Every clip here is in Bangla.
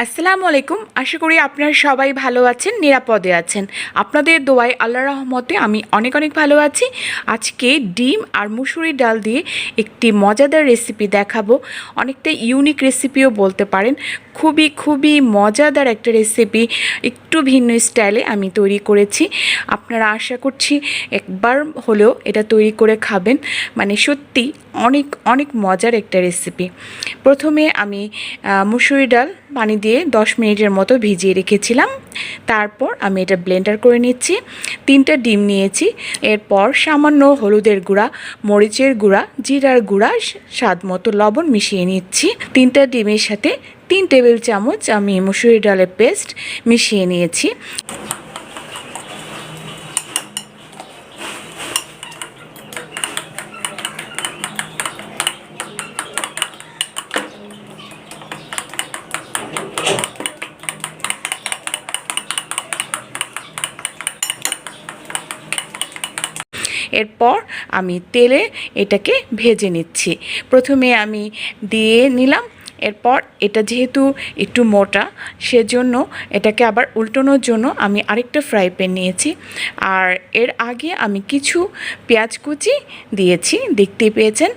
আসসালামু আলাইকুম। আশা করি আপনারা সবাই ভালো আছেন, নিরাপদে আছেন। আপনাদের দোয়ায় আল্লাহর রহমতে আমি অনেক অনেক ভালো আছি। আজকে ডিম আর মুসুরি ডাল দিয়ে একটি মজাদার রেসিপি দেখাবো। অনেকটা ইউনিক রেসিপিও বলতে পারেন। খুবই মজাদার একটা রেসিপি, একটু ভিন্ন স্টাইলে আমি তৈরি করেছি। আপনারা আশা করছি একবার হলেও এটা তৈরি করে খাবেন। মানে সত্যি অনেক অনেক মজার একটা রেসিপি। প্রথমে আমি মুসুরি ডাল পানি দিয়ে 10 মিনিটের মতো ভিজিয়ে রেখেছিলাম। তারপর আমি এটা ব্লেন্ডার করে নিচ্ছি। 3টা ডিম নিয়েছি। এরপর সামান্য হলুদের গুঁড়া, মরিচের গুঁড়া, জিরার গুঁড়া, স্বাদ মতো লবণ মিশিয়ে নিচ্ছি। 3টা ডিমের সাথে 3 টেবিল চামচ আমি মুসুরি ডালের পেস্ট মিশিয়ে নিয়েছি। এরপর আমি তেলে এটাকে ভেজে নিচ্ছি। প্রথমে আমি দিয়ে নিলাম। এরপর এটা যেহেতু একটু মোটা, সেজন্য এটাকে আবার উল্টানোর জন্য আমি আরেকটা ফ্রাই প্যান নিয়েছি। আর এর আগে আমি কিছু পেঁয়াজ কুচি দিয়েছি, দেখতেই পেয়েছেন।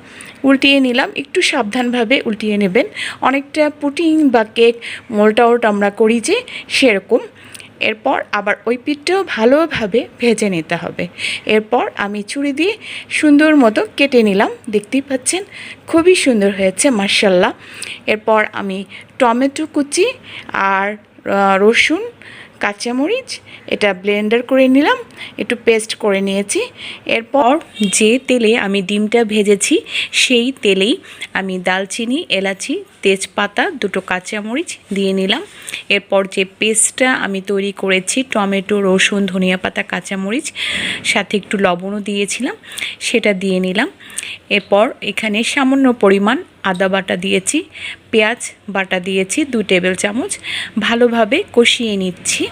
উল্টিয়ে নিলাম, একটু সাবধানভাবে উল্টিয়ে নেবেন। অনেকটা পুডিং বা কেক মোল্ড আমরা করি যে, সেরকম। এরপর আবার ওই পিঠটাও ভালোভাবে ভেজে নিতে হবে। এরপর আমি ছুরি দিয়ে সুন্দর মতো কেটে নিলাম, দেখতেই পাচ্ছেন খুবই সুন্দর হয়েছে মাশাআল্লাহ। এরপর আমি টমেটো কুচি আর রসুন, কাঁচামরিচ এটা ব্লেন্ডার করে নিলাম, একটু পেস্ট করে নিয়েছি। এরপর যে তেলে আমি ডিমটা ভেজেছি সেই তেলেই আমি দালচিনি, এলাচি, তেজপাতা, 2টো কাঁচামরিচ দিয়ে নিলাম। এরপর যে পেস্টটা আমি তৈরি করেছি টমেটো, রসুন, ধনিয়া পাতা, কাঁচামরিচ, সাথে একটু লবণও দিয়েছিলাম, সেটা দিয়ে নিলাম। এরপর এখানে সামান্য পরিমাণ আদা বাটা দিয়েছি, পেঁয়াজ বাটা দিয়েছি 2 টেবিল চামচ, ভালোভাবে কষিয়ে নিচ্ছি।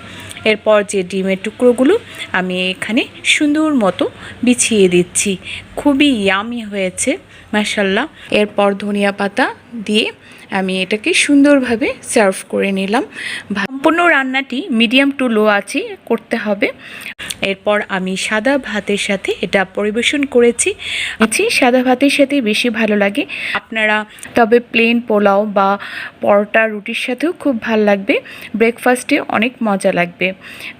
এরপর যে ডিমের টুকরোগুলো আমি এখানে সুন্দর মতো বিছিয়ে দিচ্ছি। খুবই ইয়ামি হয়েছে মাশাআল্লাহ। এরপর ধনিয়া পাতা দিয়ে আমি এটাকে সুন্দরভাবে সার্ভ করে নিলাম। সম্পূর্ণ রান্নাটি মিডিয়াম টু লো আঁচে করতে হবে। এরপর আমি সাদা ভাতের সাথে এটা পরিবেশন করেছি। সাদা ভাতের সাথে বেশি ভালো লাগে আপনারা, তবে প্লেন পোলাও বা পরোটা রুটির সাথেও খুব ভালো লাগবে। ব্রেকফাস্টে অনেক মজা লাগবে।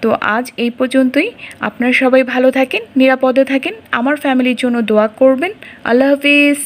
তো আজ এই পর্যন্তই। আপনারা সবাই ভালো থাকেন, নিরাপদে থাকেন। আমার ফ্যামিলির জন্য দোয়া করবেন। আল্লাহ হাফিজ।